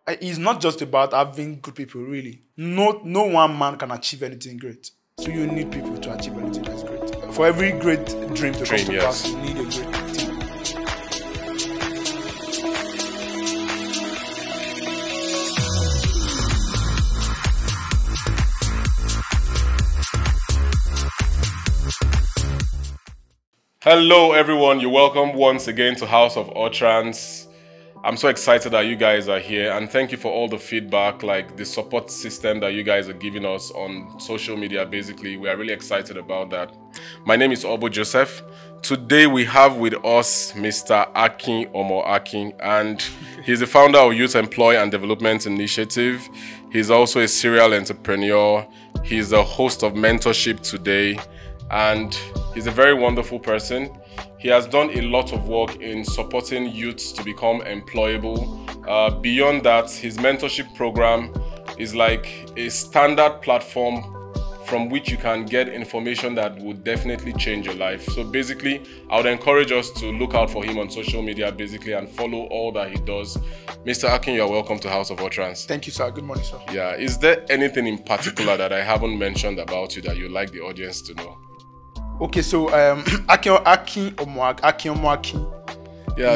it's not just about having good people, really. No one man can achieve anything great. So you need people to achieve anything that's great. For every great dream to come to pass, you need a great team. Hello everyone, you're welcome once again to House of Utterance. I'm so excited that you guys are here, and thank you for all the feedback, like the support system that you guys are giving us on social media. Basically, we are really excited about that. My name is Obo Joseph. Today we have with us Mr. Akin Omo Akin, and he's the founder of Youth Employ and Development Initiative. He's also a serial entrepreneur. He's the host of Mentorship Today, and he's a very wonderful person. He has done a lot of work in supporting youths to become employable. Beyond that, his mentorship program is like a standard platform from which you can get information that would definitely change your life. So basically, I would encourage us to look out for him on social media basically and follow all that he does. Mr. Akin, you're welcome to House of Utterance. Thank you, sir. Good morning, sir. Yeah, is there anything in particular that I haven't mentioned about you that you'd like the audience to know? Okay, so Akin Omo Akin. Yeah,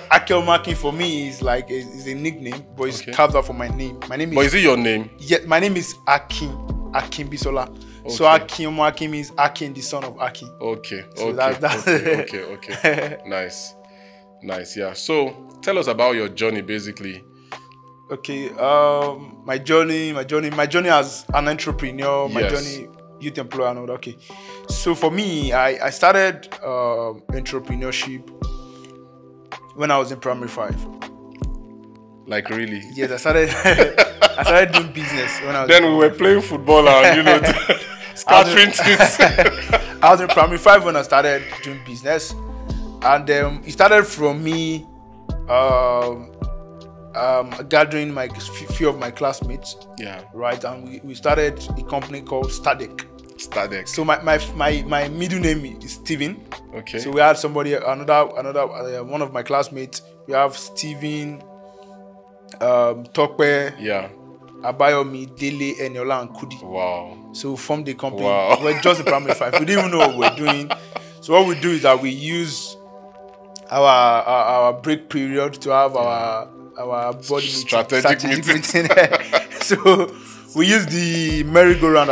Akin Omo Akin for me is like is a nickname, but it's carved out from my name. My name is. But is it your name? Yeah, my name is Akin Bisola. Okay. So Akin Omo Akin means Akin, the son of Akin. Okay. So Okay. Nice. Yeah. So tell us about your journey, basically. Okay. My journey as an entrepreneur. My journey. Youth employer and all that. Okay, so for me, I started entrepreneurship when I was in primary 5. Like really? Yes, I started doing business when I was. Then we were playing football and scattering things. I was in primary 5 when I started doing business, and it started from me gathering my few of my classmates. Yeah. Right, and we started a company called Static. So my middle name is Steven. Okay. So we had another one of my classmates. We have Steven, Tokwe, Abayomi, Dele, Eniola, and Kudi. Wow. So we formed the company. Wow. We're just in primary 5. We didn't even know what we're doing. So what we do is that we use our break period to have our body strategic meeting. So we use the merry-go-round,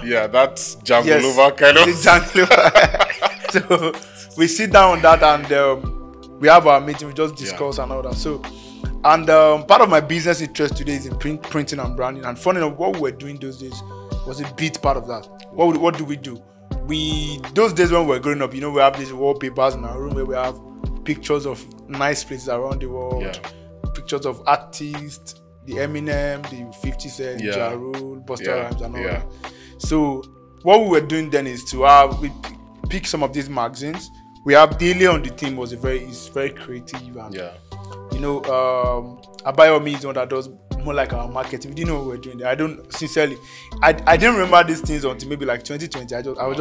Yeah, that's Janglova kind of. So we sit down on that and we have our meeting. We just discuss and all that. So, and part of my business interest today is in printing and branding. And funny enough, what we were doing those days was a big part of that. What do we do? Those days when we were growing up, we have these wallpapers in our room where we have pictures of nice places around the world. Yeah. Pictures of artists, the Eminem, the 50 Cent, Ja Rule, Busta Rhymes, and all that. So what we were doing then is we pick some of these magazines. We have Daily on the team is very creative, and Abayomi is one that does more like our marketing. We didn't know what we were doing there. I didn't remember these things until maybe like 2020. I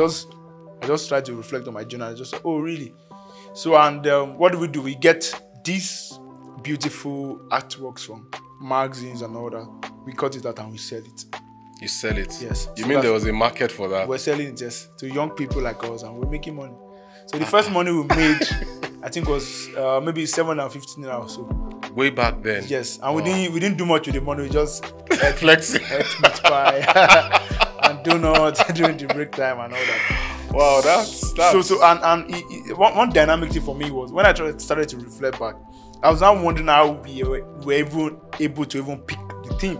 just tried to reflect on my journey. I just said, oh really? So and what do? We get these beautiful artworks from magazines and all that. We cut it out and we sell it. You sell it? Yes. You mean there was a market for that? We're selling it just to young people like us, and we're making money. So the first money we made, I think, was maybe 750 naira or so. Way back then. Yes, and we didn't do much with the money. We just flexing, meat pie and donuts during the break time and all that. Wow, that's so and one dynamic thing for me was when I started to reflect back. I was now wondering how we were even able to even pick the team.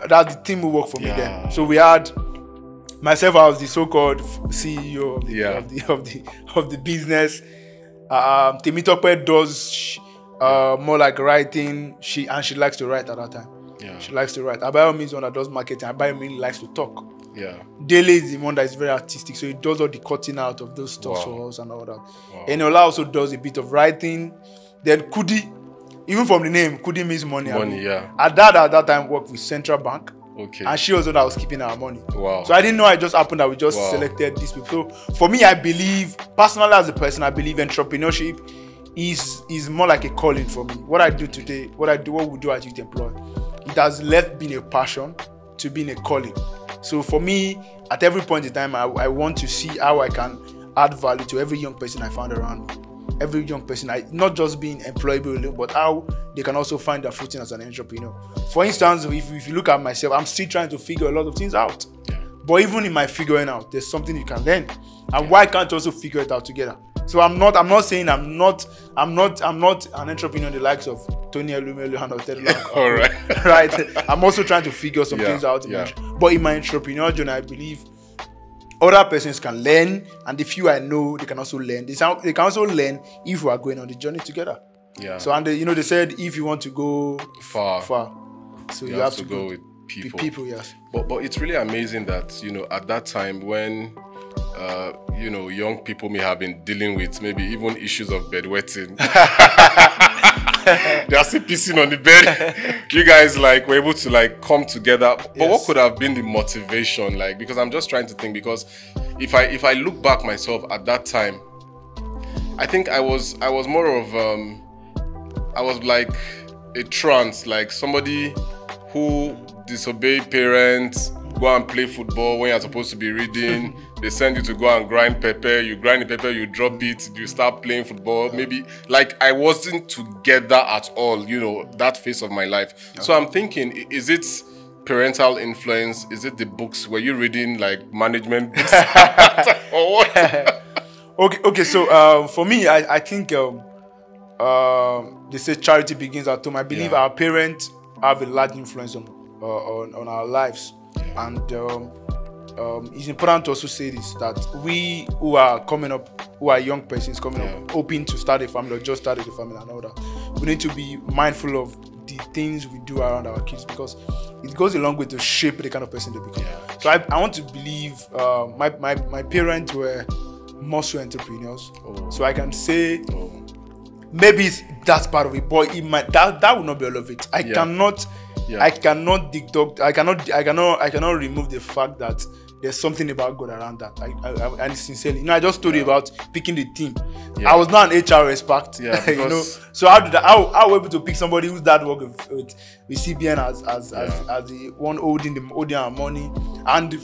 That's the team who worked for me then. So we had myself. I was the so-called CEO of the business. Temitope does more like writing. She likes to write at that time. Yeah. She likes to write. Abayomi is one that does marketing. Abayomi likes to talk. Yeah. Dele is the one that is very artistic, so he does all the cutting out of those stuff for us and all that. Wow. Eniola also does a bit of writing. Then Kudi, even from the name, Kudi means money. At that time, worked with Central Bank. Okay. And she was the one that was keeping our money. Wow. So I didn't know it just happened that we just selected these people. So for me, I believe, personally as a person, I believe entrepreneurship is more like a calling for me. What I do today, what we do at Youth Employ, it has left being a passion to being a calling. So for me, at every point in time, I want to see how I can add value to every young person I found around me. Every young person, not just being employable, but how they can also find their footing as an entrepreneur. For instance, if you look at myself, I'm still trying to figure a lot of things out. But even in my figuring out, there's something you can learn. And why can't you also figure it out together? So I'm not saying I'm not an entrepreneur in the likes of Tony Elumelu and Otero. All right. Right. I'm also trying to figure some things out. But in my entrepreneur journey, I believe other persons can learn, and the few I know, they can also learn. They can also learn if we are going on the journey together. Yeah. So they said if you want to go far, so you have to go with people. People, yes. But it's really amazing that at that time when young people may have been dealing with maybe even issues of bedwetting. They are still pissing on the bed. You guys were able to come together. But what could have been the motivation? Because I'm just trying to think, because if I look back myself at that time, I think I was more of I was like a trance, like somebody who disobeyed parents, go and play football when you're supposed to be reading. They send you to go and grind pepper. You grind the pepper, you drop it, you start playing football. Maybe I wasn't together at all, that phase of my life. So I'm thinking, is it parental influence? Is it the books? Were you reading management books? Or what? Okay. So for me, I think they say charity begins at home. I believe our parents have a large influence on our lives, and it's important to also say this, that we who are coming up, who are young persons coming up, hoping to start a family or just started a family and all that, we need to be mindful of the things we do around our kids, because it goes a long way to shape the kind of person they become. So I want to believe my parents were muscle entrepreneurs, so I can say maybe that's part of it, but that will not be all of it. I cannot dictate. I cannot remove the fact that there's something about God around that. I sincerely, I just told you about picking the team. I was not an HR expert, So how were able to pick somebody whose dad worked with CBN as the one holding our money, and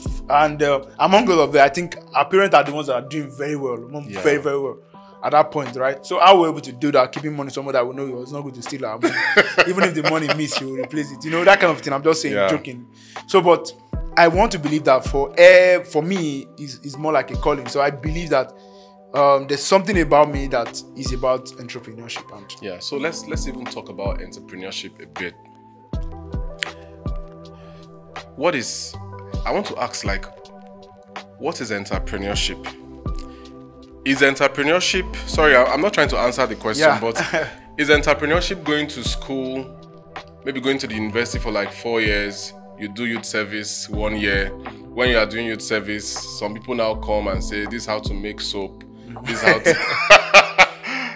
among all of that, I think our parents are the ones that are doing very well, very, very well at that point, right? So how we're able to do that, keeping money somewhere that we know it was not going to steal our money. Even if the money missed, you will replace it. That kind of thing. I'm just saying, joking. So, but I want to believe that for me is more like a calling. So I believe that there's something about me that is about entrepreneurship. And so let's even talk about entrepreneurship a bit. I want to ask, what is entrepreneurship? Is entrepreneurship, sorry, I'm not trying to answer the question, but is entrepreneurship going to school, maybe going to the university for 4 years, you do youth service 1 year. When you are doing youth service, some people now come and say, this is how to make soap, this is how to,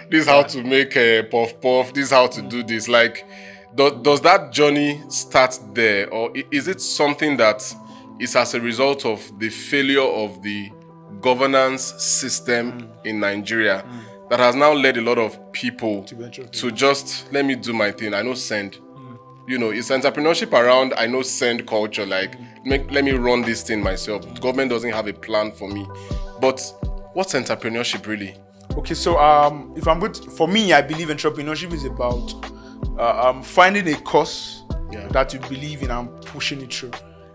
this is how to make a puff puff, this is how to do this. Does that journey start there, or is it something that is as a result of the failure of the governance system in Nigeria that has now led a lot of people to just, let me do my thing, I know send. It's entrepreneurship around, I know send culture, let me run this thing myself. The government doesn't have a plan for me. But what's entrepreneurship really? Okay, so for me, I believe entrepreneurship is about finding a cause that you believe in and pushing it through.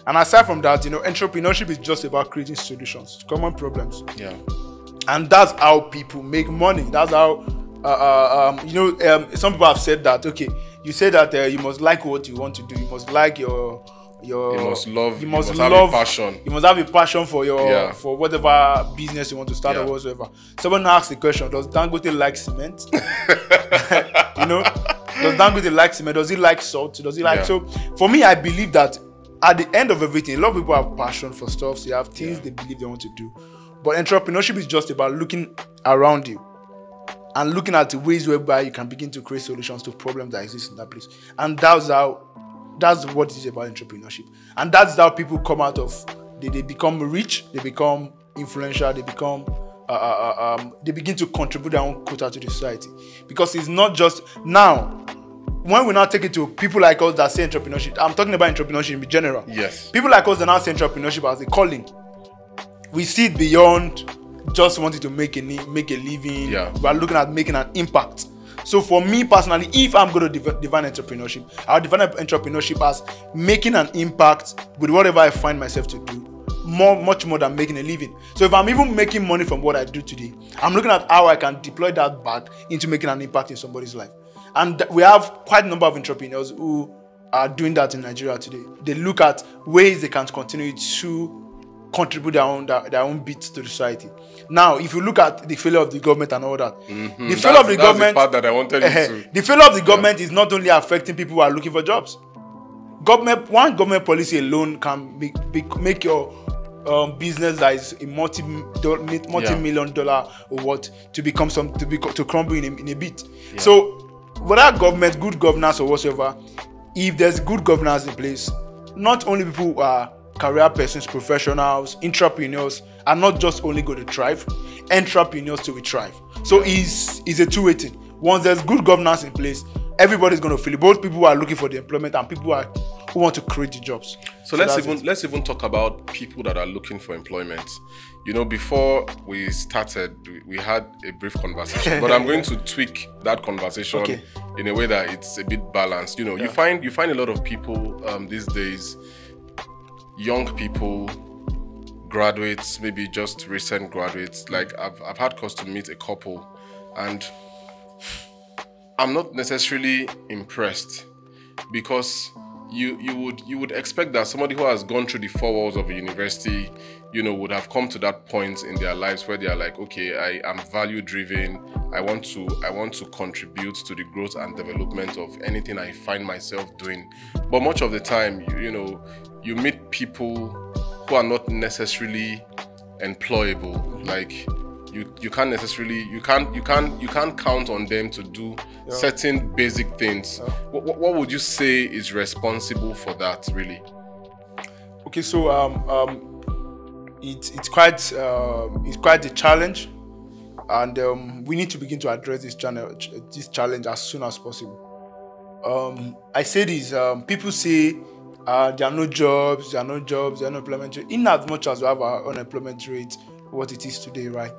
And aside from that, entrepreneurship is just about creating solutions to common problems. And that's how people make money. That's how, some people have said that, okay, you say that you must like what you want to do. You must like you must have a passion. You must have a passion for for whatever business you want to start or whatsoever. Someone asked the question, does Dangote like cement? Does Dangote like cement? Does he like salt? Does he like... So for me, I believe that at the end of everything, a lot of people have passion for stuff. So they have things they believe they want to do. But entrepreneurship is just about looking around you and looking at the ways whereby you can begin to create solutions to problems that exist in that place. And that's what it is about entrepreneurship. And that's how people come out of, they become rich, they become influential, they become they begin to contribute their own quota to the society. Because it's not just now. When we now take it to people like us that say entrepreneurship, I'm talking about entrepreneurship in general. Yes. People like us that now say entrepreneurship as a calling. We see it beyond just wanting to make a living. Yeah. We are looking at making an impact. So for me personally, if I'm going to define entrepreneurship, I'll define entrepreneurship as making an impact with whatever I find myself to do. Much more than making a living. So if I'm even making money from what I do today, I'm looking at how I can deploy that back into making an impact in somebody's life. And we have quite a number of entrepreneurs who are doing that in Nigeria today. They look at ways they can continue to contribute their own bits to the society. Now, if you look at the failure of the government and all that, the failure of the government, the part that I wanted you to. The failure of the government is not only affecting people who are looking for jobs. One government policy alone can make your business that is a multi-million dollar or what to crumble in a bit. Yeah. So whether government, good governance or whatsoever, if there's good governance in place, not only people who are career persons, professionals, entrepreneurs are not just only going to thrive, entrepreneurs to thrive. So it's a two-way thing. Once there's good governance in place, everybody's going to feel it. Both people who are looking for the employment and people who want to create the jobs. So let's even talk about people that are looking for employment. You know, before we started, we had a brief conversation, but I'm going to tweak that conversation in a way that it's a bit balanced. You know, you find a lot of people these days, young people, graduates, maybe just recent graduates. Like I've had cause to meet a couple, and I'm not necessarily impressed, because you would expect that somebody who has gone through the four walls of a university, you know, would have come to that point in their lives where they are like, okay, I am value driven. I want to contribute to the growth and development of anything I find myself doing. But much of the time, you know, you meet people who are not necessarily employable. Like you can't count on them to do certain basic things. What would you say is responsible for that, really? Okay, so it's quite a challenge, and we need to begin to address this challenge as soon as possible. I say this: people say there are no jobs, there are no employment rate. In as much as we have our unemployment rate, what it is today, right?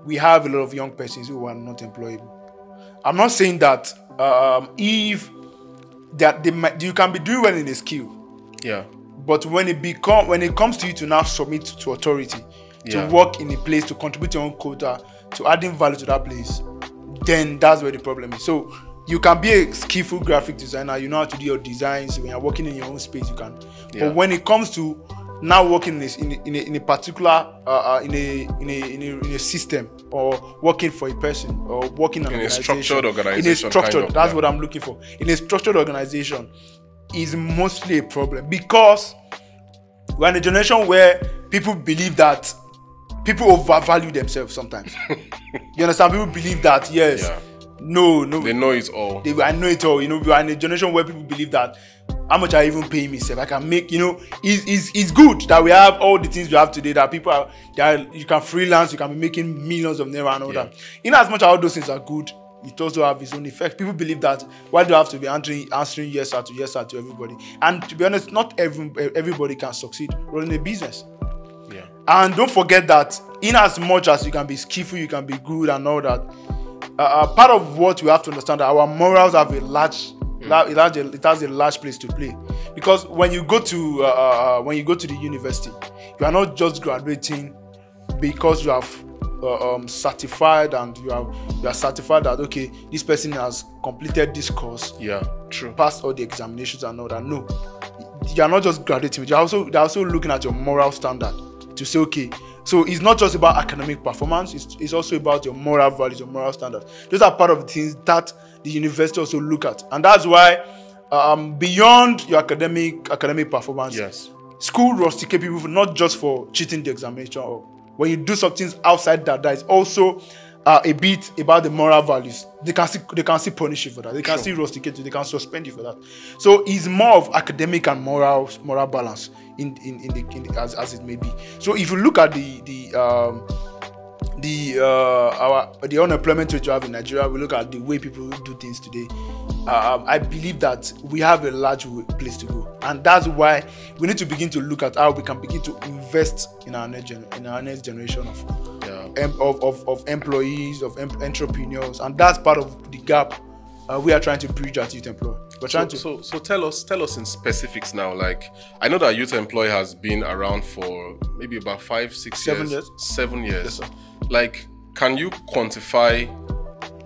We have a lot of young persons who are not employable. I'm not saying that if that you can be doing well in a skill, but when it comes to you to now submit to authority, to work in a place, to contribute your own quota, to adding value to that place, then that's where the problem is. So you can be a skillful graphic designer, you know how to do your designs. When you're working in your own space, you can. But when it comes to now working in a particular in a system, or working for a person, or working in a structured organization, in a structured, that's what I'm looking for. In a structured organization is mostly a problem, because we're in a generation where people believe that people overvalue themselves sometimes. You understand? People believe that no, they know it all. I know it all. You know, we are in a generation where people believe that how much I even pay myself, I can make. You know, it's good that we have all the things we have today. That people you can freelance, you can be making millions of naira and all that. In as much as all those things are good, it also have its own effect. People believe that why do you have to be answering yes sir to everybody? And to be honest, not everybody can succeed running a business. Yeah. And don't forget that in as much as you can be skillful, you can be good and all that. Part of what we have to understand that our morals have it has a large place to play, because when you go to the university, you are not just graduating because you have certified and you are certified that okay, this person has completed this course, passed all the examinations and all that. No, you are not just graduating. They're also looking at your moral standard to say okay. So it's not just about academic performance, it's also about your moral values, your moral standards. Those are part of the things that the university also look at. And that's why beyond your academic performance, school rusticate people not just for cheating the examination, or when you do some things outside that is also a bit about the moral values. They can still punish you for that. They can still rusticate you. They can suspend you for that. So it's more of academic and moral balance in as it may be. So if you look at the the unemployment rate you have in Nigeria, we look at the way people do things today. I believe that we have a large place to go, and that's why we need to begin to look at how we can begin to invest in our next generation of employees, of entrepreneurs, and that's part of the gap we are trying to bridge at Youth Employ. We're trying so tell us in specifics now. Like, I know that Youth Employ has been around for maybe about 5, 6 years. 7 years. Yes, sir. Like, can you quantify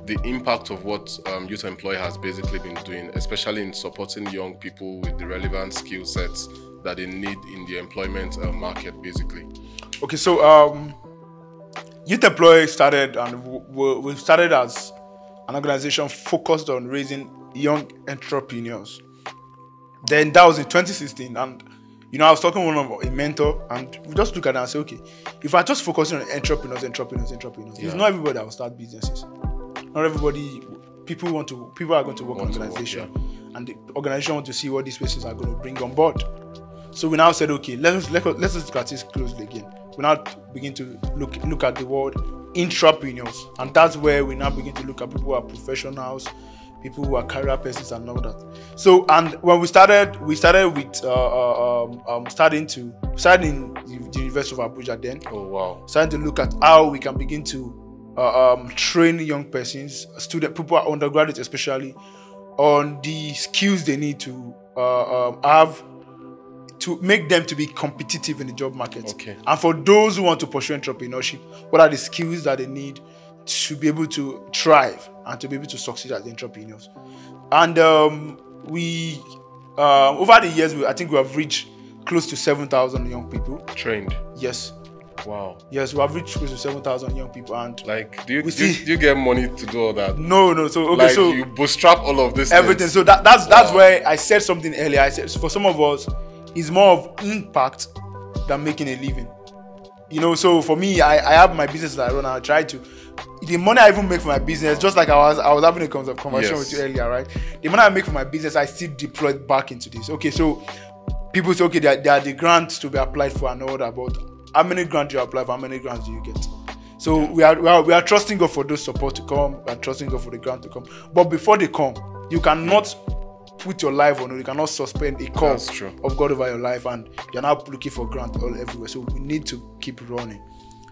the impact of what Youth Employ has basically been doing, especially in supporting young people with the relevant skill sets that they need in the employment market, basically? Okay, so Youth Employ started, and we started as an organization focused on raising young entrepreneurs. Then that was in 2016, and I was talking with a mentor, and we just look at it and say, okay, if I just focus on entrepreneurs, it's not everybody that will start businesses. Not everybody. People are going to work in an organization, and the organization want to see what these spaces are going to bring on board. So we now said, okay, let's look at this closely again. We now begin to look at the word intrapreneurs, and that's where we now begin to look at people who are professionals, people who are career persons, and all that. So, and when we started with started in the University of Abuja then. Oh wow! Starting to look at how we can begin to train young persons, people are undergraduates especially, on the skills they need to have to make them to be competitive in the job market. Okay. And for those who want to pursue entrepreneurship, what are the skills that they need to be able to thrive and to be able to succeed as entrepreneurs? And we over the years, I think we have reached close to 7,000 young people trained. Yes. Wow. Yes, we have reached close to 7,000 young people, and like, do you get money to do all that? No. So okay, like, so you bootstrap all of this. Everything. Things. So that's where I said something earlier. I said, so for some of us, it's more of impact than making a living. So for me, I have my business that I run. I try to. The money I even make for my business, just like I was having a conversation with you earlier, right? The money I make for my business, I still deploy it back into this. Okay, so people say, okay, there are the grants to be applied for and all that, but how many grants do you apply for? How many grants do you get? So we are trusting God for those support to come. We are trusting God for the grant to come. But before they come, you cannot put your life on it. You cannot suspend a call of God over your life, and you're not looking for grant all everywhere. So we need to keep running.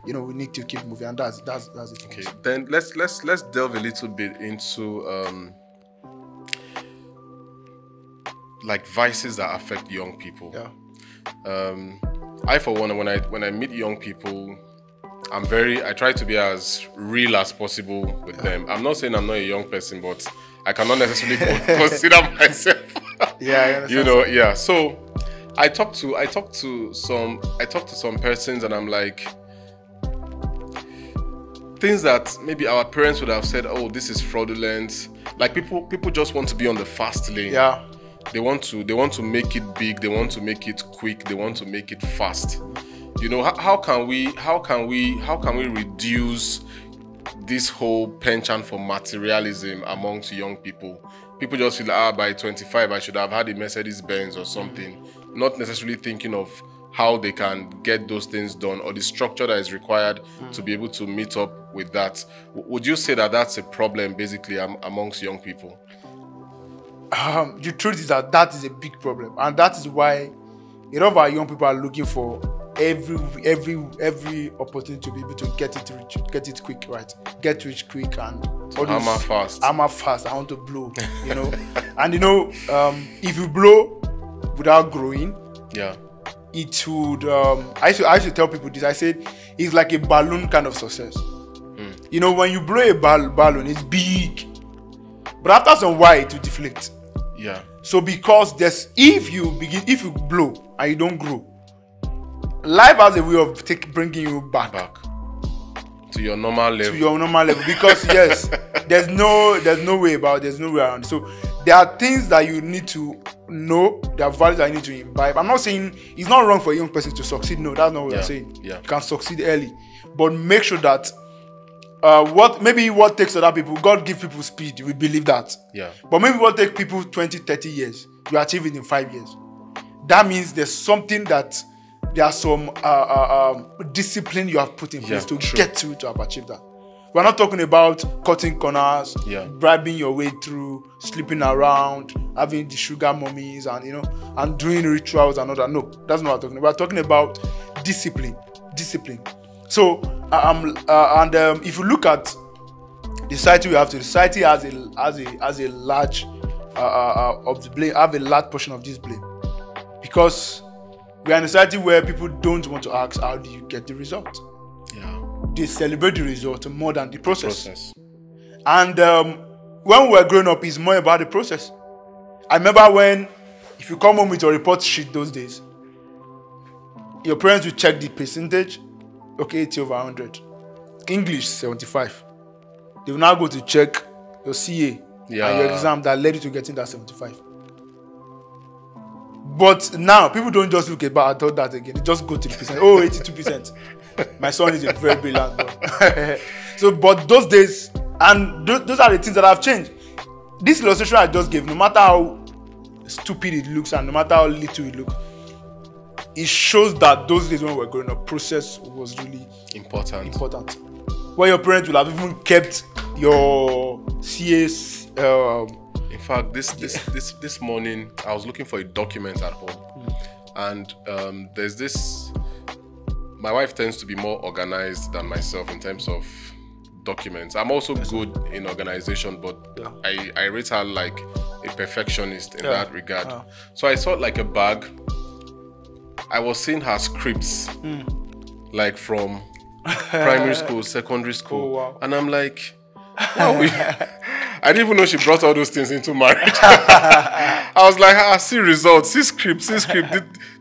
We need to keep moving, and that's it. Okay, then let's delve a little bit into like vices that affect young people. Yeah. I, for one, when I meet young people, I try to be as real as possible with them. I'm not saying I'm not a young person, but I cannot necessarily consider myself. Yeah, yeah. So I talk to some persons, and I'm like, things that maybe our parents would have said, oh, this is fraudulent. Like, people just want to be on the fast lane. Yeah. They want to make it big. They want to make it quick. They want to make it fast. How can we reduce this whole penchant for materialism amongst young people? People just feel like, by 25 I should have had a Mercedes Benz or something, not necessarily thinking of how they can get those things done or the structure that is required to be able to meet up with that. Would you say that that's a problem basically amongst young people? The truth is that is a big problem, and that is why a lot of our young people are looking for every opportunity to be able to get it quick, right? Get rich quick, and hammer fast. I want to blow, and if you blow without growing, it would. I used to tell people this. I said it's like a balloon kind of success. When you blow a balloon, it's big, but after some while it will deflate. Yeah. So because if you blow and you don't grow, life has a way of bringing you back to your normal level. Because yes, there's no way around. So there are things that you need to know. There are values that you need to imbibe. I'm not saying it's not wrong for a young person to succeed. No, that's not what I'm saying. Yeah. You can succeed early, but make sure that what takes other people, God give people speed. We believe that. Yeah. But maybe what takes people 20, 30 years, you achieve it in 5 years. That means there's something that there are some discipline you have put in place to true. get to have achieved that. We're not talking about cutting corners, bribing your way through, sleeping around, having the sugar mummies, and and doing rituals and all that. No, that's not what we're talking about. We're talking about discipline. So, if you look at the society we have today, the society has a large of the blame, have a large portion of this blame, because we are in a society where people don't want to ask, how do you get the result? Yeah. They celebrate the result more than the process. And when we were growing up, it's more about the process. I remember when, if you come home with your report sheet those days, your parents will check the percentage. Okay, 80 over 100. English, 75. They will now go to check your CA and your exam that led you to getting that 75. But now, people don't just look about that again. They just go to the percent. Oh, 82%. My son is a very brilliant boy. So, but those days, and those are the things that have changed. This illustration I just gave, no matter how stupid it looks and no matter how little it looks, it shows that those days when we were growing up, process was really important. Where your parents will have even kept your CAs. In fact, this morning I was looking for a document at home, and there's this. My wife tends to be more organized than myself in terms of documents. I'm also good in organization, but I rate her like a perfectionist in that regard. So I saw like a bag. I was seeing her scripts, like from primary school, secondary school, and I'm like, wow, I didn't even know she brought all those things into marriage. I was like, see results, see script.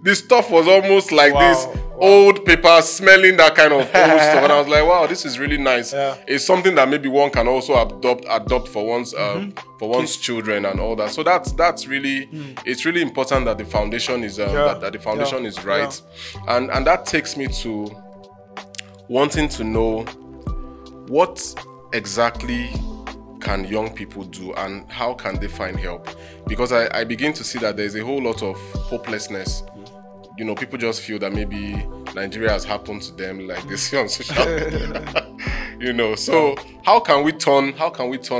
This stuff was almost like this old paper, smelling that kind of old stuff. And I was like, wow, this is really nice. It's something that maybe one can also adopt for one's children and all that. So that's really, it's really important that the foundation is that the foundation is right. And that takes me to wanting to know what exactly can young people do and how can they find help? Because I begin to see that there's a whole lot of hopelessness. People just feel that maybe Nigeria has happened to them, like they see on social media. So how can we turn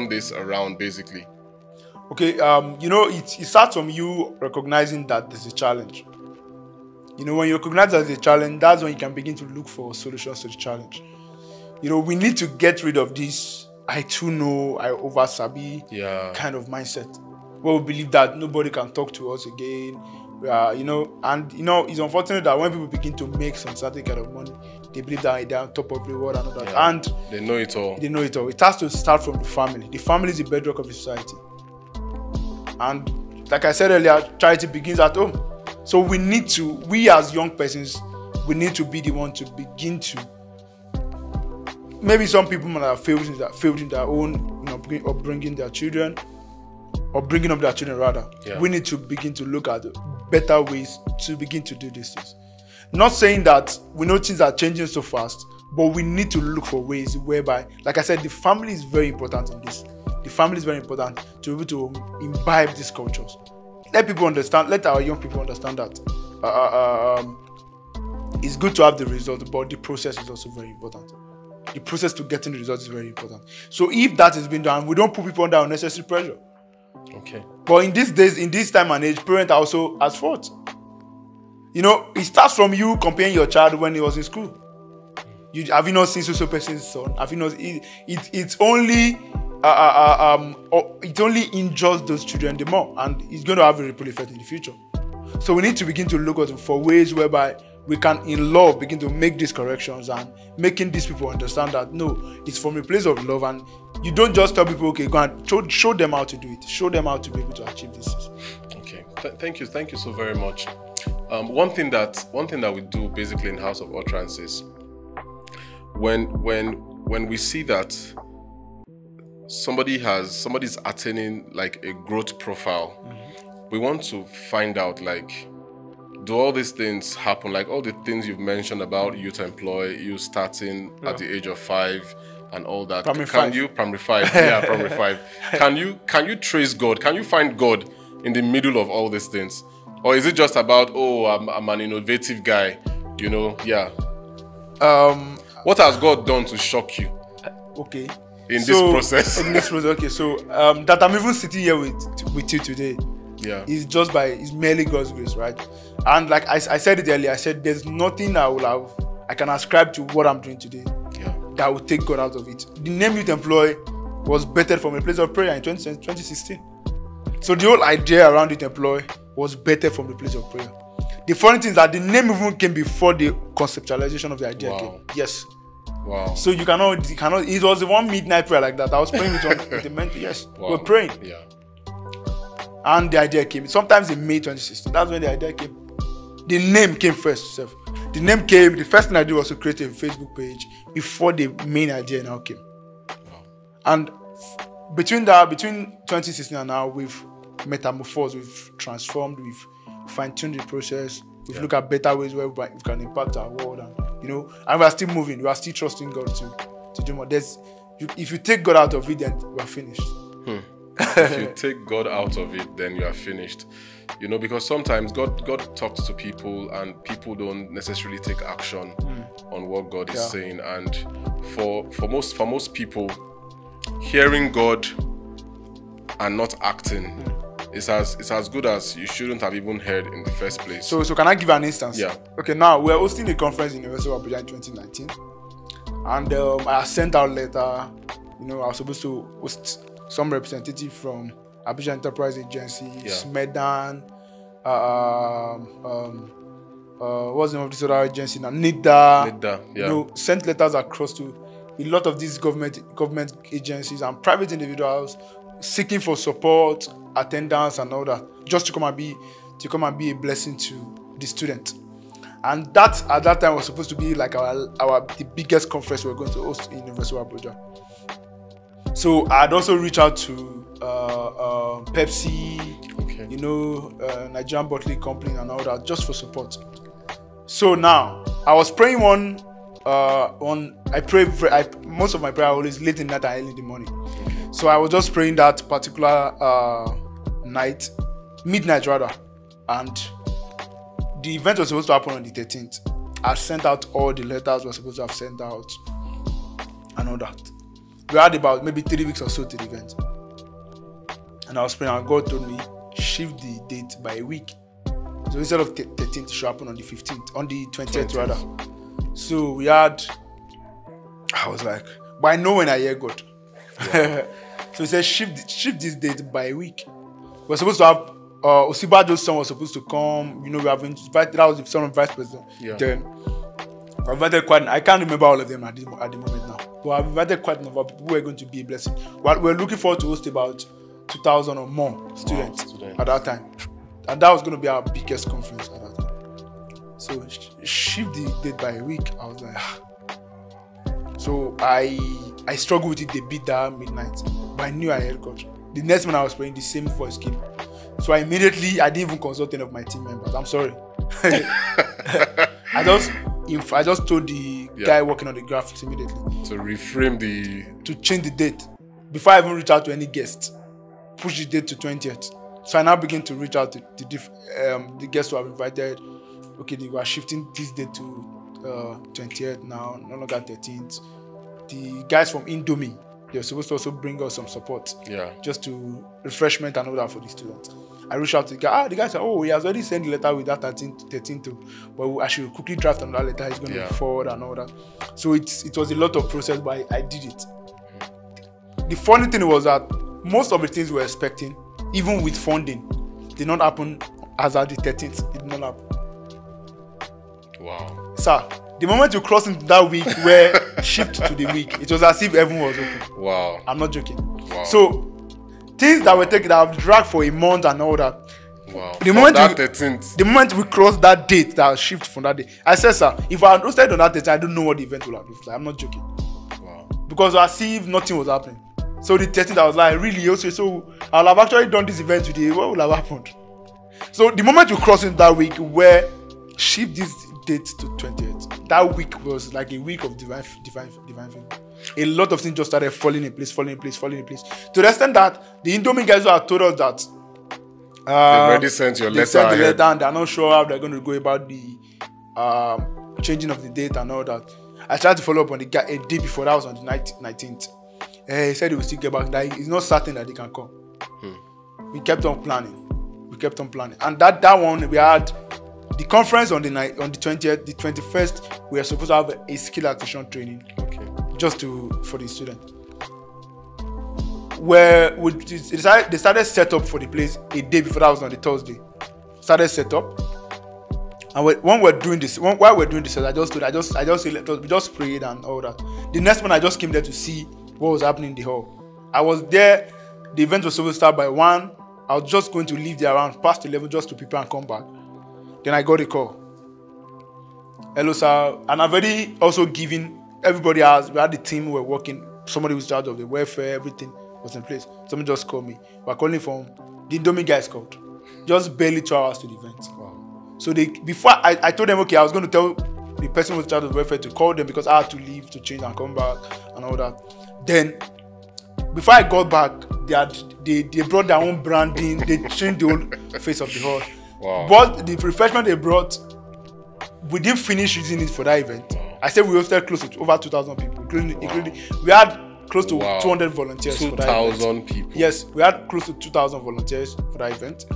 this around, basically? Okay, it starts from you recognizing that there's a challenge. When you recognize there's a challenge, that's when you can begin to look for solutions to the challenge. We need to get rid of this I too know, I over sabi kind of mindset, where we believe that nobody can talk to us again. It's unfortunate that when people begin to make some certain kind of money, they believe that they're on top of the world and all that. And they know it all. It has to start from the family. The family is the bedrock of the society. And like I said earlier, charity begins at home. So we as young persons, we need to be the one to begin to. Maybe some people might have failed in their own, upbringing their children, or bringing up their children rather. Yeah. We need to begin to look at better ways to begin to do these things. Not saying that we know things are changing so fast, but we need to look for ways whereby, like I said, the family is very important in this. The family is very important to be able to imbibe these cultures. Let our young people understand that it's good to have the result, but the process is also very important. The process to getting the result is very important. So if that is being done, we don't put people under unnecessary pressure. Okay. But in these days, in this time and age, parents are also at fault. It starts from you comparing your child when he was in school. Have you not seen so person's son? Have you not? It only injures those children the more, and it's going to have a ripple effect in the future. So we need to begin to look for ways whereby we can, in love, begin to make these corrections and making these people understand that no, it's from a place of love, and you don't just tell people, okay, go and show them how to do it. Show them how to be able to achieve this. Okay, thank you so very much. One thing that we do basically in House of Utterance is when we see that somebody's attaining like a growth profile, we want to find out, like, do all these things happen? Like all the things you've mentioned about youth employ, you starting at the age of 5 and all that. Primary 5. Can you trace God? Can you find God in the middle of all these things? Or is it just about, I'm an innovative guy You know, yeah. Um, What has God done to shock you okay. in this process? In this process, okay. So that I'm even sitting here with you today, Yeah. is merely God's grace, right? And like I said it earlier, I said there's nothing I can ascribe to what I'm doing today that will take God out of it. The name Youth Employ was birthed from a place of prayer in 2016. So the whole idea around Youth Employ was birthed from the place of prayer. The funny thing is that the name even came before the conceptualization of the idea came. Yes. Wow. So you cannot. It was the one midnight prayer like that. I was praying with the mentor. Yes. Wow. We're praying. Yeah. And the idea came. Sometimes in May 2016. That's when the idea came. The name came first. The name came. The first thing I did was to create a Facebook page before the main idea now came. Wow. And between 2016 and now, we've metamorphosed, we've transformed, we've fine-tuned the process. We've looked at better ways where we can impact our world, and we're still moving. We are still trusting God to do more. If you take God out of it, then we're finished. If you take God out of it, then you are finished. Because sometimes God talks to people and people don't necessarily take action on what God is saying. And for most people, hearing God and not acting is as good as you shouldn't have even heard in the first place. So can I give an instance? Yeah. Okay, now we're hosting a conference in the University of Abuja in 2019. And I sent out a letter. I was supposed to host some representative from Abuja Enterprise Agency, Smedan, what's the name of this other agency now? NIDA. Sent letters across to a lot of these government agencies and private individuals seeking for support, attendance, and all that, just to come and be a blessing to the student. And that at that time was supposed to be like the biggest conference we're going to host in University of Abuja. So I'd also reached out to Pepsi, Nigerian bottling company and all that, just for support. So now I was praying most of my prayer always late in the night and early in the morning. So I was just praying that particular night, midnight rather, and the event was supposed to happen on the 13th. I sent out all the letters we were supposed to have sent out and all that. We had about maybe 3 weeks or so to the event. And I was praying and God told me, shift the date by a week. So instead of 13th, it should happen on the 15th, on the 20th rather. So I was like, but I know when I hear God. Yeah. So he said, shift this date by a week. We're supposed to have Osibajo's son was supposed to come. We have invited, that was the son of vice president. Yeah. Then I've invited I can't remember all of them at the moment now. But I've invited quite a number of people who are going to be a blessing. We're looking forward to host about 2,000 or more students at that time. And that was going to be our biggest conference at that time. So shift the date by a week. I was like, So I struggled with it. They beat that midnight. But I knew I heard God. The next moment I was praying, the same voice came. So I didn't even consult any of my team members. I'm sorry. I just told the guy working on the graphics immediately to change the date before I even reach out to any guests. Push the date to 20th. So I now begin to reach out to the guests who have invited. Okay, they were shifting this date to 20th now, no longer 13th. The guys from Indomie, they were supposed to also bring us some support. Yeah. Just to refreshment and all that for the students. I reached out to the guy. The guy said, he has already sent the letter with that 13 to, but I should quickly draft another letter. He's going to be forward and all that. So it was a lot of process, but I did it. The funny thing was that most of the things we were expecting, even with funding, did not happen as at the 13th. It did not happen. Wow. Sir, the moment you cross into that week where shift to the week, it was as if everyone was open. Wow. I'm not joking. Wow. So things that have dragged for a month and all that. Wow. The moment we crossed that date, that shift from that day, I said, sir, if I had hosted on that date, I don't know what the event would have looked like. I'm not joking. Wow. Because as if nothing was happening. So the 13th, I was like, really? Okay, so I'll have actually done this event today. What would have happened? So the moment we crossed into that week where shift this date to 20th, that week was like a week of divine favor. A lot of things just started falling in place. To the extent that the Indomie guys who had told us that they've already sent your letter. They sent the letter and they're not sure how they're going to go about the changing of the date and all that. I tried to follow up on the guy a day before. That was on the 19th. He said he will still get back. That it's not certain that he can come. We kept on planning. And that one, we had the conference on the 20th, the 21st. We were supposed to have a skill acquisition training, just for the student. Where they started set up for the place a day before. That was on the Thursday. Started set up. And while we're doing this, I just prayed and all that. The next one, I just came there to see what was happening in the hall. I was there. The event was supposed to start by 1. I was just going to leave there around past 11 just to prepare and come back. Then I got a call. Hello, sir. And I've already also given everybody else. We had the team. We were working. Somebody was in charge of the welfare. Everything was in place. Somebody just called me. We're calling from the Indomie guys called. Just barely 2 hours to the event. Wow. So before I told them, okay, I was going to tell the person who was in charge of the welfare to call them because I had to leave to change and come back and all that. Then before I got back, they brought their own branding. They changed the whole face of the hall. Wow. But the refreshment they brought, we didn't finish using it for that event. Wow. I said we hosted close to over 2,000 people, including we had close to 200 volunteers for that event. 2,000 people. Yes, we had close to 2,000 volunteers for that event.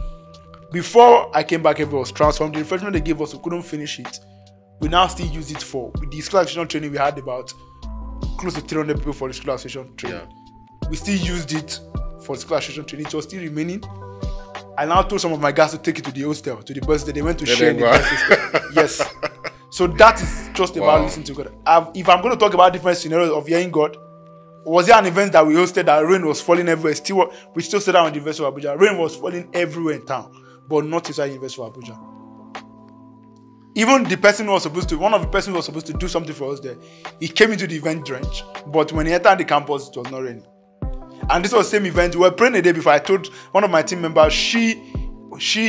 Before I came back, everything was transformed. The refreshment they gave us, we couldn't finish it. We now still use it for with the school acquisition training. We had about close to 300 people for the school acquisition training. Yeah. We still used it for the school acquisition training. It was still remaining. I now told some of my guys to take it to the hostel, to the bus that they went to share in the bus system. Yes. So that is just about listening to God. If I'm going to talk about different scenarios of hearing God, was there an event that we hosted that rain was falling everywhere? We still stayed on the University of Abuja. Rain was falling everywhere in town, but not inside the University of Abuja. Even the person who was supposed to, one of the persons who was supposed to do something for us there, he came into the event drenched, but when he entered the campus, it was not raining. And this was the same event. We were praying a day before. I told one of my team members, she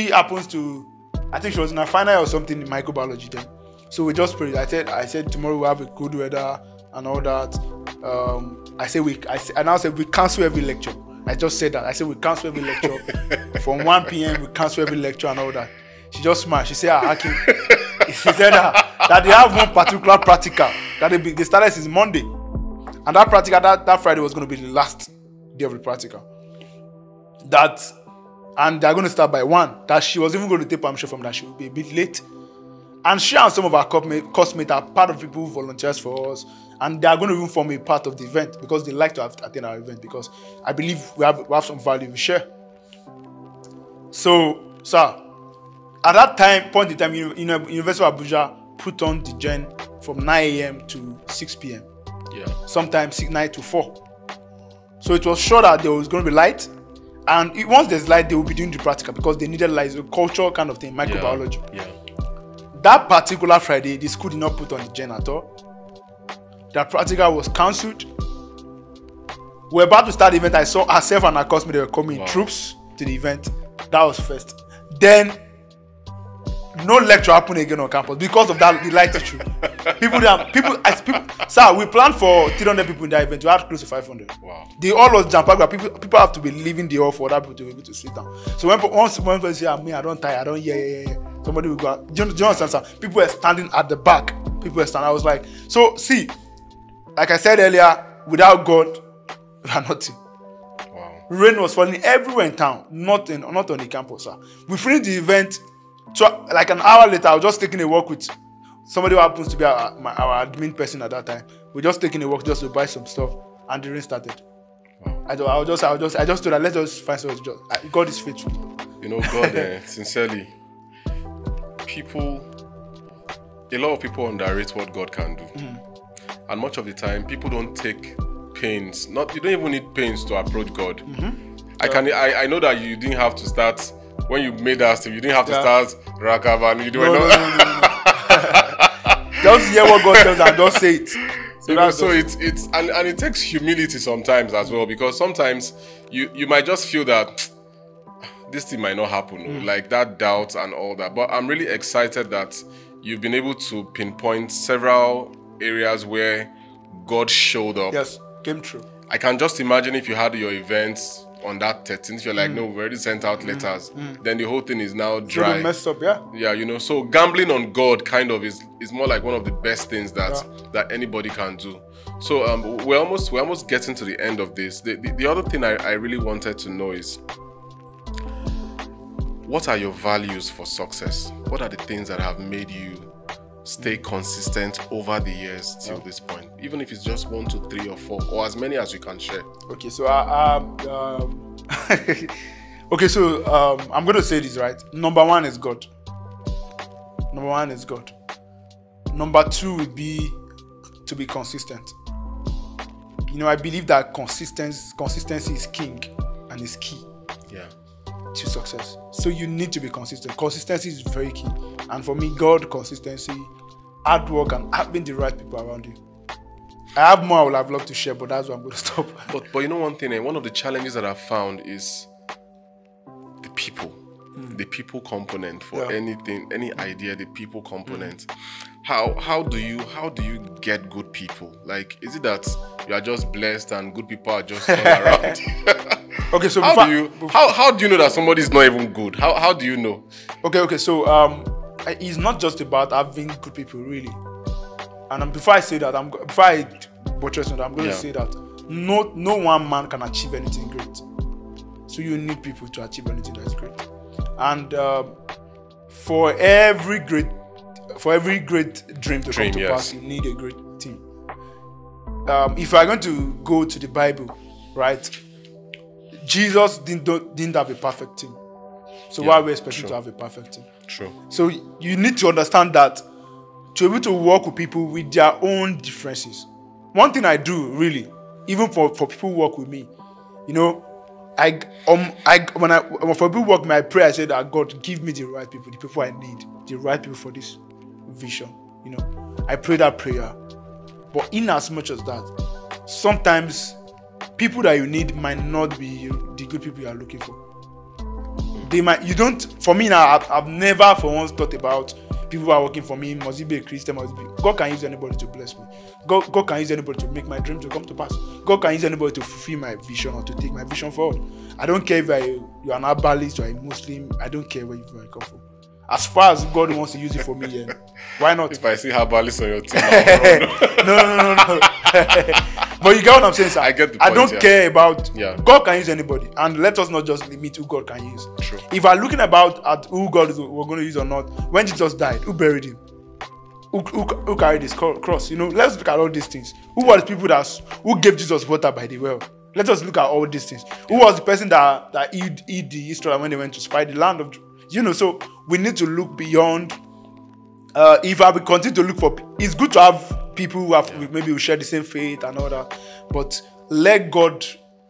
happens to, I think she was in her final year or something in microbiology then. So we just prayed. I said tomorrow we'll have a good weather and all that. I now said we cancel every lecture. I just said that. I said we cancel every lecture. From 1 p.m. we cancel every lecture and all that. She just smiled. She said, Hakim. She said that they have one particular practical that they started since Monday. And that practical, that Friday was going to be the last day of the practical. And they're going to start by 1. That she was even going to take permission from that she would be a bit late. And she and some of our classmates are part of people who volunteers for us. And they are going to even form a part of the event because they like to attend our event because I believe we have some value we share. So, sir, at that point in time, University of Abuja put on the gen from 9 a.m. to 6 p.m. Yeah. Sometimes 9 to 4. So it was sure that there was going to be light. And once there's light, they will be doing the practical because they needed light. It's a cultural kind of thing, microbiology. Yeah. That particular Friday, the school did not put on the gen at all. That practical was cancelled. We're about to start the event. I saw herself and her classmates, they were coming in troops to the event. That was first. Then, no lecture happened again on campus because of that, the light issue. Sir, we planned for 300 people in that event. We had close to 500. Wow. They all was jam-packed. People have to be leaving the hall for other people to be able to sit down. So once one person say, I don't tire, I don't, yeah. Somebody will go out. Do you understand, sir? People were standing at the back. People were standing. I was like, so see, like I said earlier, without God, we are nothing. Wow. Rain was falling everywhere in town, not on the campus, sir. We finished the event. So, like an hour later, I was just taking a walk with somebody who happens to be our admin person at that time. We're just taking a walk just to buy some stuff, and the rain started. Wow. I just told her, let's just find something to do. God is faithful. You know, God, sincerely, a lot of people underrate what God can do. And much of the time, people don't take pains. You don't even need pains to approach God. Mm-hmm. I know that you didn't have to start. When you made that step, you didn't have to start Rakavan. You didn't know. Just hear what God tells and just say it. So it takes humility sometimes as well, because sometimes you might just feel that this thing might not happen, like that doubt and all that. But I'm really excited that you've been able to pinpoint several areas where God showed up. Yes, came true. I can just imagine if you had your events on that 13th, you're like, no, we already sent out letters. Then the whole thing is now dry. So they messed up, yeah. Yeah, you know, so gambling on God kind of is more like one of the best things that anybody can do. So we're almost getting to the end of this. The other thing I really wanted to know is, what are your values for success? What are the things that have made you stay consistent over the years till this point? Even if it's just 1, 2, 3, or 4, or as many as you can share. Okay, so I'm going to say this, right? Number 1 is God. Number 1 is God. Number 2 would be to be consistent. You know, I believe that consistency is king and is key. Yeah. To success. So you need to be consistent. Consistency is very key. And for me, God, consistency, hard work, and having the right people around you. I have more I would have loved to share, but that's where I'm going to stop. But you know one thing, one of the challenges that I've found is the people. The people component for anything, any idea, the people component. How do you get good people? Like, is it that you are just blessed and good people are just all around? Okay, so how do you know that somebody is not even good? How do you know? Okay, so it's not just about having good people, really. And before I say that, before I buttress on that, I'm going to say that no one man can achieve anything great. So you need people to achieve anything that is great. And for every great dream to come to pass, you need a great team. If you are going to go to the Bible, right? Jesus didn't have a perfect team. So why are we expecting to have a perfect team? True. So you need to understand that to be able to work with people with their own differences. One thing I do, really, even for people who work with me, you know, when for people who work with me, I pray, I say that God, give me the right people, the people I need, the right people for this vision. You know, I pray that prayer. But in as much as that, sometimes people that you need might not be the good people you are looking for. For me now, I've never for once thought about people who are working for me. Must it be a Christian? God can use anybody to bless me. God can use anybody to make my dream to come to pass. God can use anybody to fulfill my vision or to take my vision forward. I don't care if you're an herbalist or a Muslim. I don't care where you come from. As far as God wants to use it for me, why not? If I see herbalist on your team, no. But you get what I'm saying, sir? I get the point. I don't care about. Yeah. God can use anybody, and let us not just limit who God can use. True. If we're looking at who God we're going to use or not, when Jesus died, who buried him? Who carried his cross? You know, let's look at all these things. Who were the people who gave Jesus water by the well? Let us look at all these things. Who was the person that hid the Israelites when they went to spy the land of? You know, so we need to look beyond. If I will continue to look for, it's good to have people who have maybe we share the same faith and all that, but let God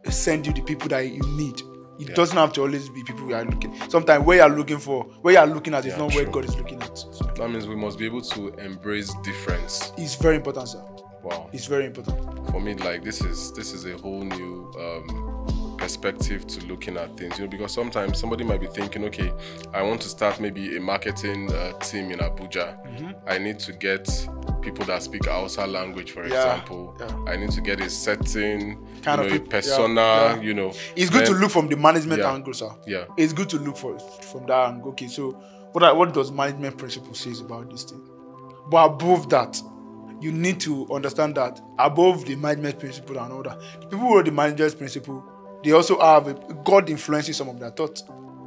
send you the people that you need. It doesn't have to always be people you are looking. Sometimes where you are looking at is not where God is looking at. So that means we must be able to embrace difference. It's very important, sir. Wow, it's very important. For me, like this is a whole new perspective to looking at things, you know, because sometimes somebody might be thinking, okay, I want to start maybe a marketing team in Abuja. I need to get people that speak Hausa language, for example. I need to get a certain kind of persona, you know. It's good to look from the management angle, sir. Yeah. It's good to look from that angle. Okay, so what does management principle says about this thing? But above that, you need to understand that above the management principle and all that, the people who are the management principle, they also have God influencing some of their thoughts.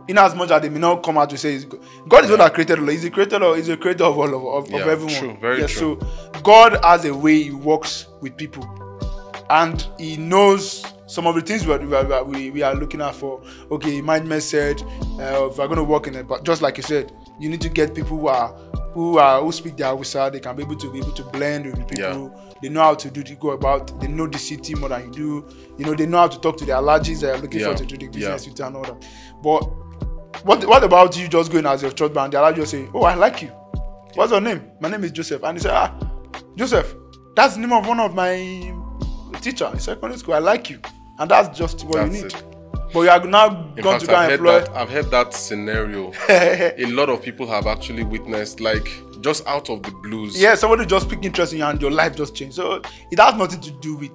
In as much as they may not come out to say God is the one that created all. He's the creator of all of everyone. True, very true. So God has a way He works with people, and He knows some of the things we are looking at for. Okay, management said if we're going to work in it, but just like you said, you need to get people who speak the Hausa. They can be able to blend with the people. Yeah. They know how to go about. They know the city more than you do. You know, they know how to talk to the allergies that are looking for to do the business with and all that. But what about you just going as your church band? The allergy just say, "Oh, I like you. What's your name? My name is Joseph." And he said, Joseph, that's the name of one of my teacher in secondary school. I like you, and that's just what you need. But you are now going to go and employ. I've heard that scenario. A lot of people have actually witnessed, like, just out of the blues. Yeah, somebody just pick interest in you and your life just changed. So it has nothing to do with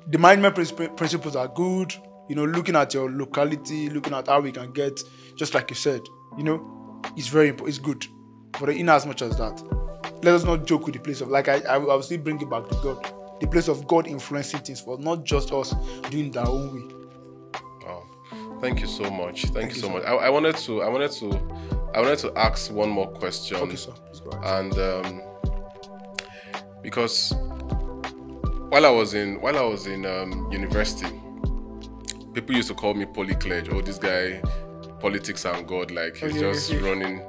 the management principles are good. You know, looking at your locality, looking at how we can get, just like you said, you know, it's very important. It's good. But in as much as that, let us not joke with the place of, like I will still bring it back to God. The place of God influencing things for not just us doing it our own way. Oh, thank you so much. Thank you so much. I wanted to ask one more question. Okay, sir. Let's go ahead. And because while I was in university, people used to call me polycledge. Oh, this guy, politics and God, like he's just running.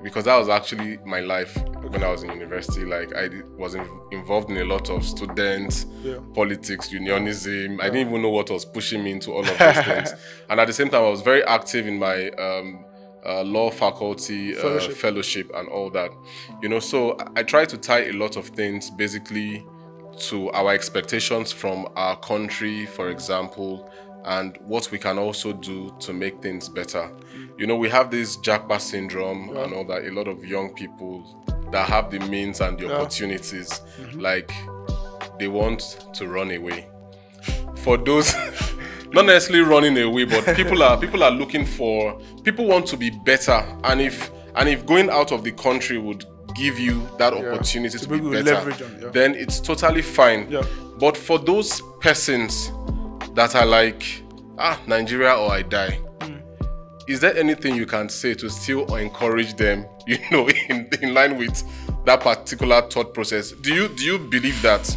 Because that was actually my life when I was in university. Like I was involved in a lot of student politics, unionism. I didn't even know what was pushing me into all of those things. And at the same time, I was very active in my law faculty fellowship and all that. You know, so I try to tie a lot of things basically to our expectations from our country, for example, and what we can also do to make things better. You know, we have this Jackpot syndrome and all that. A lot of young people that have the means and the opportunities, like they want to run away. For those, not necessarily running away, but people are looking for. People want to be better, and if going out of the country would give you that opportunity to be better, then it's totally fine. But for those persons that are like, Nigeria or I die, is there anything you can say to still encourage them, you know, in line with that particular thought process? Do you believe that,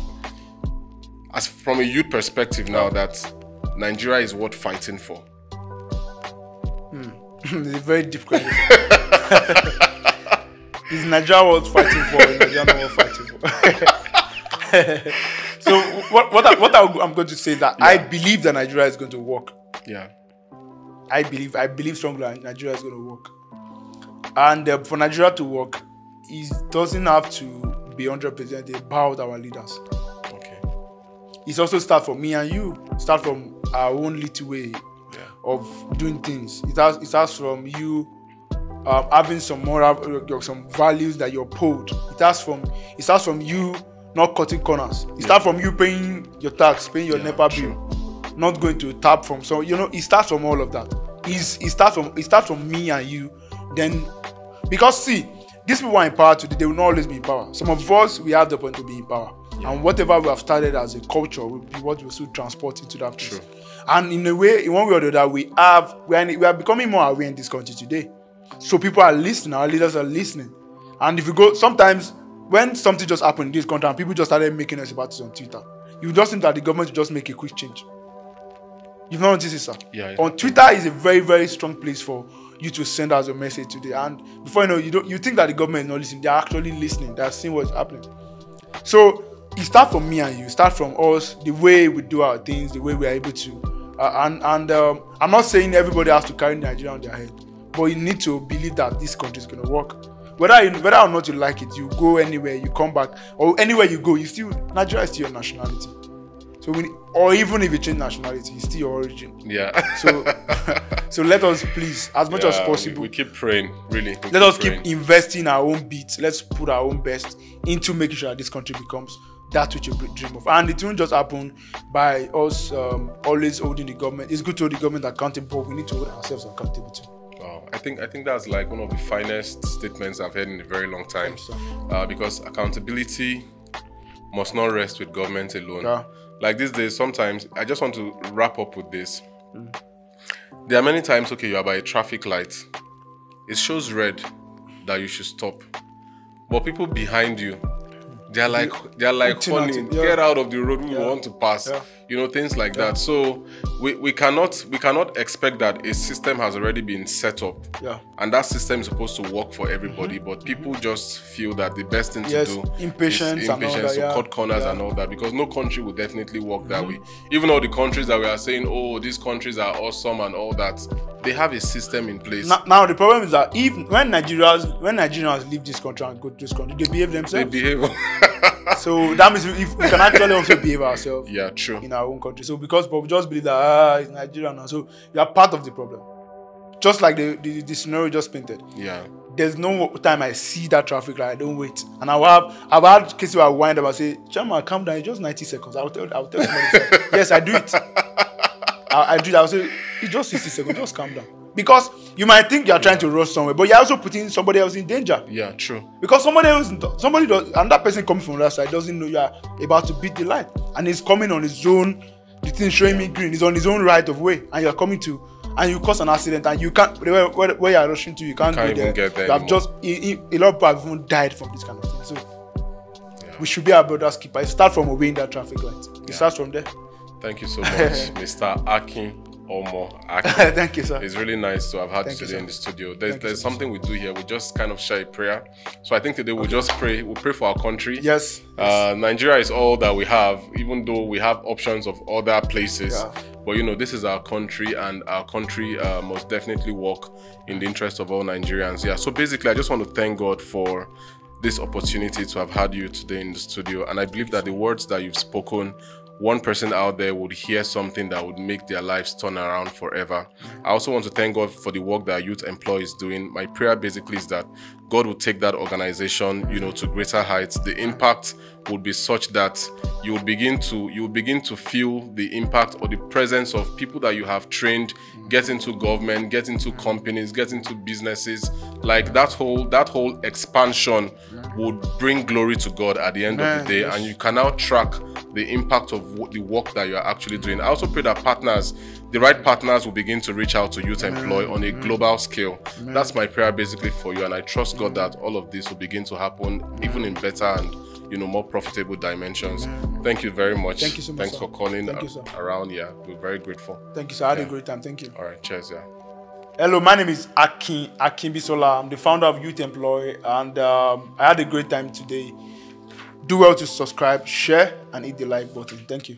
as from a youth perspective now, that Nigeria is worth fighting for? It's a very difficult Is Nigeria worth fighting for? Is Nigeria not worth fighting for? So what I'm going to say is that I believe that Nigeria is going to work. Yeah. I believe strongly that Nigeria is going to work. And for Nigeria to work, it doesn't have to be 100% about our leaders. Okay. It also starts from me and you. Start from our own little way of doing things. It starts from you having some moral, some values that you uphold. It starts from you not cutting corners. It starts from you paying your tax, paying your NEPA bill, not going to tap from. So you know, it starts from all of that. It starts from me and you. Then, because see, these people are in power today. They will not always be in power. Some of us, we have the point to be in power, and whatever we have started as a culture will be what we still transport into that place. And in a way, in one way or the other, we are becoming more aware in this country today. So people are listening. Our leaders are listening. And if you go, sometimes when something just happened in this country and people just started making us about it on Twitter, you just think that the government should just make a quick change. You've not noticed it, sir? Yeah. On Twitter is a very, very strong place for you to send us a message today. And before you know, you think that the government is not listening. They are actually listening. They are seeing what's happening. So it starts from me and you. It starts from us, the way we do our things, the way we are able to. I'm not saying everybody has to carry Nigeria on their head, but you need to believe that this country is going to work. Whether or not you like it, you go anywhere, you come back, or anywhere you go, Nigeria is still your nationality. So or even if you change nationality, it's still your origin. Yeah. So let us please, as much as possible, we keep praying. Really. Let us keep investing our own bits. Let's put our own best into making sure that this country becomes that which you dream of. And it won't just happen by us always holding the government. It's good to hold the government accountable, but we need to hold ourselves accountable too. Wow. I think that's like one of the finest statements I've heard in a very long time. Because accountability must not rest with government alone. Yeah. Like these days, sometimes I just want to wrap up with this. There are many times, you are by a traffic light. It shows red that you should stop. But people behind you, they're like honey, get out of the road, we want to pass. You know, things like that. So we cannot expect that a system has already been set up. And that system is supposed to work for everybody. But people just feel that the best thing to do impatience is to cut corners and all that. Because no country will definitely work that way. Even all the countries that we are saying, oh, these countries are awesome and all that, they have a system in place. Now the problem is that even when Nigerians leave this country and go to this country, they behave themselves. They behave. So that means if we can actually also behave ourselves in our own country. So because we just believe that it's Nigeria now, so you are part of the problem. Just like the scenario just painted. there's no time I see that traffic light, I don't wait. And I've had cases where I wind up and say, Chama, calm down, it's just 90 seconds. I'll tell somebody, yes, I do it. I do that. I'll say, it's just 60 seconds, just calm down. Because you might think you're trying to rush somewhere, but you're also putting somebody else in danger. Yeah, true. Because another person coming from that side doesn't know you are about to beat the light. And he's coming on his own, the thing showing me green, he's on his own right of way, and you're coming to, and you cause an accident, and you can't, where you're rushing to, you can't even get there. You have just, a lot of people have even died from this kind of thing. So, we should be our brother's keeper. It starts from obeying that traffic light. It starts from there. Thank you so much, Mr. Akin. Thank you, sir. It's really nice to have had you today in the studio. There's something we do here. We just kind of share a prayer. So I think today we'll just pray. We'll pray for our country. Yes. Nigeria is all that we have, even though we have options of other places. Yeah. But you know, this is our country, and our country must definitely work in the interest of all Nigerians. Yeah. So basically, I just want to thank God for this opportunity to have had you today in the studio. And I believe that the words that you've spoken, one person out there would hear something that would make their lives turn around forever. I also want to thank God for the work that Youth Employ is doing. My prayer basically is that God will take that organization, to greater heights. The impact would be such that you will begin to feel the impact or the presence of people that you have trained, get into government, get into companies, get into businesses. Like that whole expansion would bring glory to God at the end of the day, and you can now track the impact of the work that you are actually doing. I also pray that the right partners will begin to reach out to Youth Employ on a global scale. That's my prayer basically for you, and I trust God that all of this will begin to happen even in better and more profitable dimensions. Thank you very much. Thank you so much. Thanks for calling around. Yeah, we're very grateful. Thank you, sir. I had a great time. Thank you. All right, cheers. Yeah. Hello, my name is Akin Bisola. I'm the founder of Youth Employ, and I had a great time today. Do well to subscribe, share, and hit the like button. Thank you.